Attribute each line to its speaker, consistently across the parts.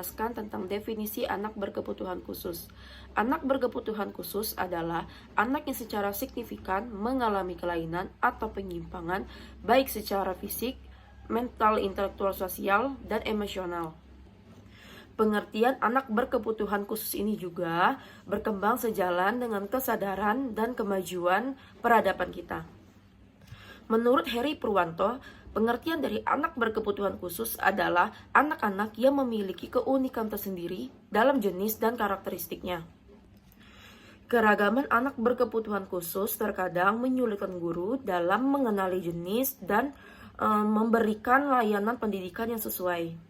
Speaker 1: menjelaskan tentang definisi anak berkebutuhan khusus. Anak berkebutuhan khusus adalah anak yang secara signifikan mengalami kelainan atau penyimpangan baik secara fisik, mental, intelektual, sosial, dan emosional. Pengertian anak berkebutuhan khusus ini juga berkembang sejalan dengan kesadaran dan kemajuan peradaban kita. Menurut Heri Purwanto, pengertian dari anak berkebutuhan khusus adalah anak-anak yang memiliki keunikan tersendiri dalam jenis dan karakteristiknya. Keragaman anak berkebutuhan khusus terkadang menyulitkan guru dalam mengenali jenis dan memberikan layanan pendidikan yang sesuai.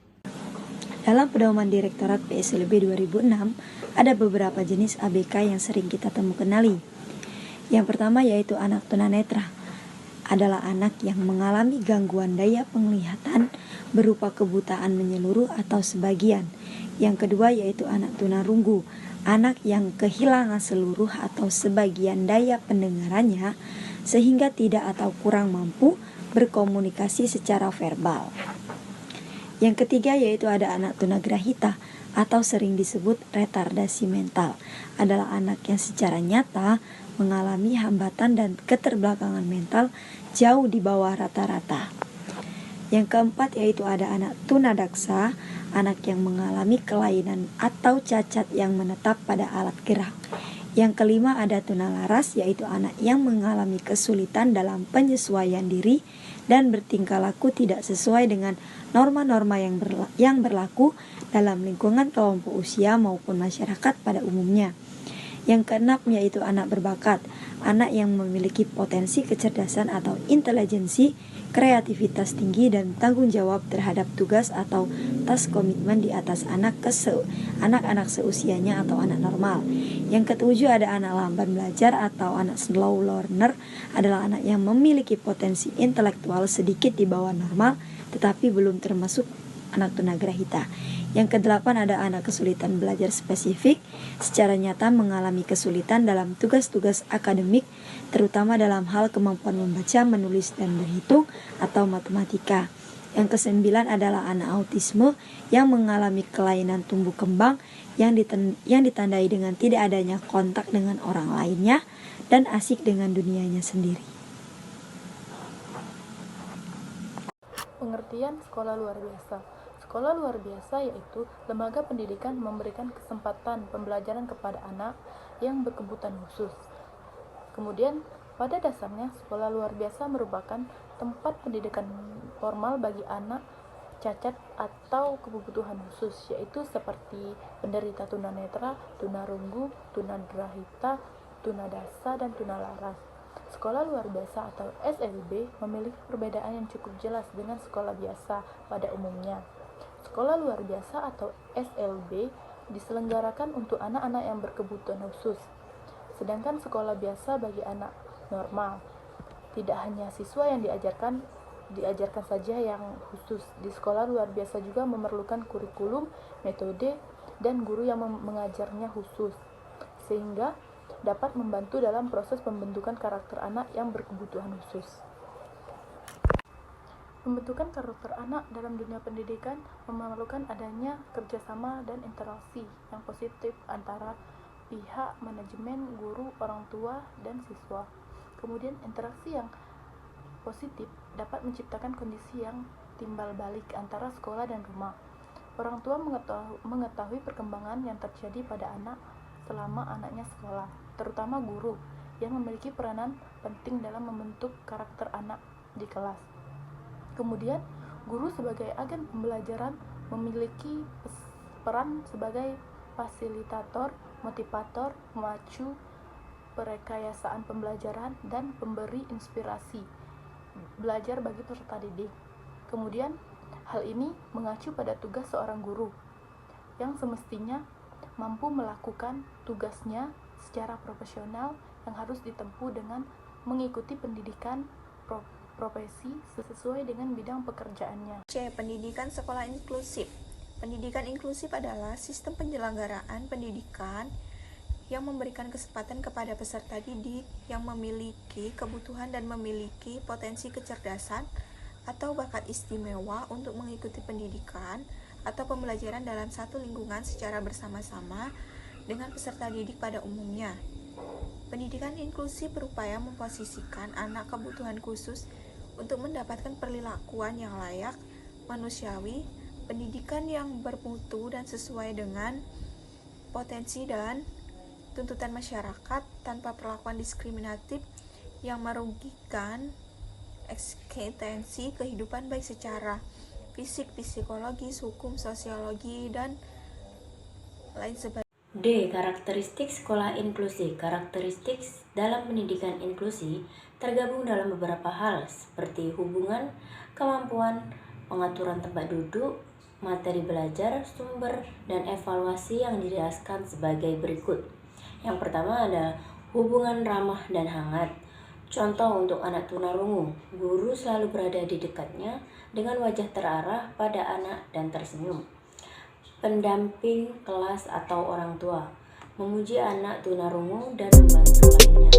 Speaker 2: Dalam pedoman Direktorat PSLB 2006, ada beberapa jenis ABK yang sering kita kenali. Yang pertama yaitu anak tunanetra. Adalah anak yang mengalami gangguan daya penglihatan berupa kebutaan menyeluruh atau sebagian. Yang kedua yaitu anak tunarunggu, anak yang kehilangan seluruh atau sebagian daya pendengarannya sehingga tidak atau kurang mampu berkomunikasi secara verbal. Yang ketiga yaitu ada anak tunagrahita atau sering disebut retardasi mental, adalah anak yang secara nyata mengalami hambatan dan keterbelakangan mental jauh di bawah rata-rata. Yang keempat yaitu ada anak tunadaksa, anak yang mengalami kelainan atau cacat yang menetap pada alat gerak. Yang kelima ada tunalaras, yaitu anak yang mengalami kesulitan dalam penyesuaian diri dan bertingkah laku tidak sesuai dengan norma-norma yang berlaku dalam lingkungan kelompok usia maupun masyarakat pada umumnya. Yang keenam yaitu anak berbakat, anak yang memiliki potensi kecerdasan atau intelijensi, kreativitas tinggi dan tanggung jawab terhadap tugas atau tas komitmen di atas anak-anak seusianya atau anak normal. Yang ketujuh ada anak lamban belajar atau anak slow learner, adalah anak yang memiliki potensi intelektual sedikit di bawah normal tetapi belum termasuk anak tunagrahita. Yang kedelapan ada anak kesulitan belajar spesifik, secara nyata mengalami kesulitan dalam tugas-tugas akademik, terutama dalam hal kemampuan membaca, menulis, dan berhitung atau matematika. Yang kesembilan adalah anak autisme yang mengalami kelainan tumbuh kembang yang ditandai dengan tidak adanya kontak dengan orang lainnya dan asik dengan dunianya sendiri.
Speaker 3: Pengertian sekolah luar biasa. Sekolah luar biasa yaitu lembaga pendidikan memberikan kesempatan pembelajaran kepada anak yang berkebutuhan khusus. Kemudian, pada dasarnya sekolah luar biasa merupakan tempat pendidikan formal bagi anak cacat atau kebutuhan khusus, yaitu seperti penderita tunanetra, tunarunggu, tunagrahita, tunadaksa, dan tunalaras. Sekolah luar biasa atau SLB memiliki perbedaan yang cukup jelas dengan sekolah biasa pada umumnya. Sekolah luar biasa atau SLB diselenggarakan untuk anak-anak yang berkebutuhan khusus, sedangkan sekolah biasa bagi anak normal. Tidak hanya siswa yang diajarkan saja yang khusus. Di sekolah luar biasa juga memerlukan kurikulum, metode, dan guru yang mengajarnya khusus, sehingga dapat membantu dalam proses pembentukan karakter anak yang berkebutuhan khusus. Pembentukan karakter anak dalam dunia pendidikan memerlukan adanya kerjasama dan interaksi yang positif antara pihak manajemen, guru, orang tua, dan siswa. Kemudian interaksi yang positif dapat menciptakan kondisi yang timbal balik antara sekolah dan rumah. Orang tua mengetahui perkembangan yang terjadi pada anak selama anaknya sekolah, terutama guru yang memiliki peranan penting dalam membentuk karakter anak di kelas. Kemudian, guru sebagai agen pembelajaran memiliki peran sebagai fasilitator, motivator, pemacu perekayasaan pembelajaran, dan pemberi inspirasi belajar bagi peserta didik. Kemudian, hal ini mengacu pada tugas seorang guru yang semestinya mampu melakukan tugasnya secara profesional yang harus ditempuh dengan mengikuti pendidikan profesi sesuai dengan bidang pekerjaannya.
Speaker 4: C. Pendidikan sekolah inklusif. Pendidikan inklusif adalah sistem penyelenggaraan pendidikan yang memberikan kesempatan kepada peserta didik yang memiliki kebutuhan dan memiliki potensi kecerdasan atau bakat istimewa untuk mengikuti pendidikan atau pembelajaran dalam satu lingkungan secara bersama-sama dengan peserta didik pada umumnya. Pendidikan inklusif berupaya memposisikan anak kebutuhan khusus untuk mendapatkan perlakuan yang layak, manusiawi, pendidikan yang bermutu dan sesuai dengan potensi dan tuntutan masyarakat tanpa perlakuan diskriminatif yang merugikan eksistensi kehidupan baik secara fisik, psikologis, hukum, sosiologi, dan lain sebagainya.
Speaker 5: D. Karakteristik sekolah inklusi. Karakteristik dalam pendidikan inklusi tergabung dalam beberapa hal seperti hubungan, kemampuan, pengaturan tempat duduk, materi belajar, sumber, dan evaluasi yang dijelaskan sebagai berikut. Yang pertama adalah hubungan ramah dan hangat. Contoh untuk anak tunarungu, guru selalu berada di dekatnya dengan wajah terarah pada anak dan tersenyum. Pendamping kelas atau orang tua, memuji anak tunarungu dan membantu lainnya.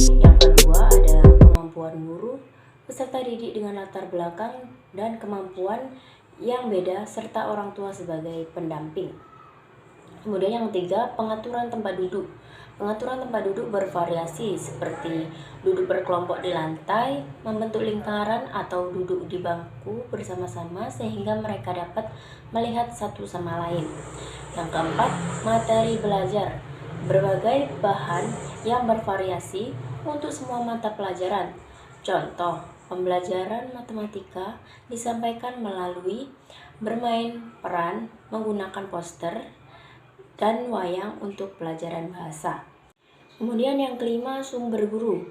Speaker 5: Yang kedua ada kemampuan guru, peserta didik dengan latar belakang dan kemampuan yang beda serta orang tua sebagai pendamping. Kemudian yang ketiga, pengaturan tempat duduk. Pengaturan tempat duduk bervariasi seperti duduk berkelompok di lantai, membentuk lingkaran atau duduk di bangku bersama-sama sehingga mereka dapat melihat satu sama lain. Yang keempat, materi belajar. Berbagai bahan yang bervariasi untuk semua mata pelajaran. Contoh, pembelajaran matematika disampaikan melalui bermain peran, menggunakan poster, dan wayang untuk pelajaran bahasa. Kemudian yang kelima, sumber guru.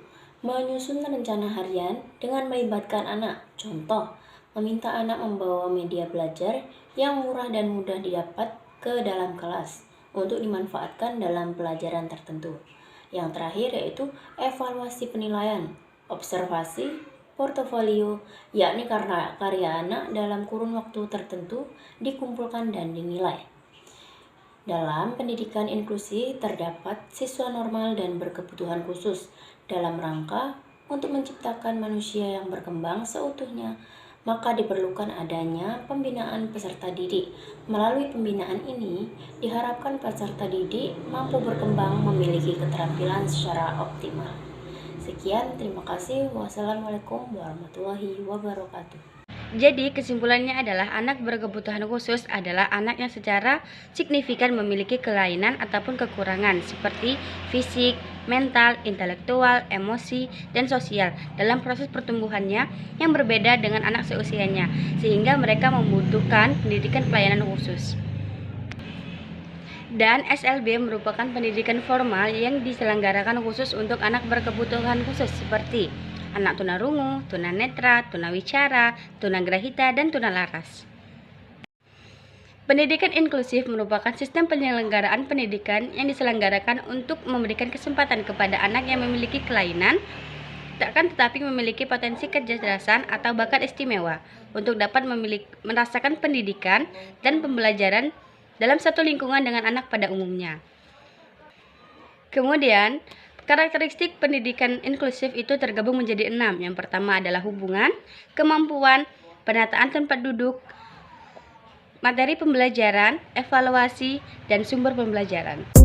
Speaker 5: Menyusun rencana harian dengan melibatkan anak. Contoh, meminta anak membawa media belajar yang murah dan mudah didapat ke dalam kelas untuk dimanfaatkan dalam pelajaran tertentu. Yang terakhir yaitu evaluasi penilaian, observasi, portofolio, yakni karena karya anak dalam kurun waktu tertentu dikumpulkan dan dinilai. Dalam pendidikan inklusi terdapat siswa normal dan berkebutuhan khusus dalam rangka untuk menciptakan manusia yang berkembang seutuhnya, maka diperlukan adanya pembinaan peserta didik. Melalui pembinaan ini, diharapkan peserta didik mampu berkembang memiliki keterampilan secara optimal. Sekian, terima kasih. Wassalamualaikum warahmatullahi wabarakatuh.
Speaker 6: Jadi kesimpulannya adalah anak berkebutuhan khusus adalah anak yang secara signifikan memiliki kelainan ataupun kekurangan seperti fisik, mental, intelektual, emosi, dan sosial dalam proses pertumbuhannya yang berbeda dengan anak seusianya, sehingga mereka membutuhkan pendidikan pelayanan khusus. Dan SLB merupakan pendidikan formal yang diselenggarakan khusus untuk anak berkebutuhan khusus seperti anak tunarungu, tunanetra, tunawicara, tunagrahita, dan tunalaras. Pendidikan inklusif merupakan sistem penyelenggaraan pendidikan yang diselenggarakan untuk memberikan kesempatan kepada anak yang memiliki kelainan, tetapi memiliki potensi kecerdasan atau bakat istimewa untuk dapat merasakan pendidikan dan pembelajaran dalam satu lingkungan dengan anak pada umumnya. Kemudian, karakteristik pendidikan inklusif itu tergabung menjadi 6. Yang pertama adalah hubungan, kemampuan, penataan tempat duduk, materi pembelajaran, evaluasi, dan sumber pembelajaran.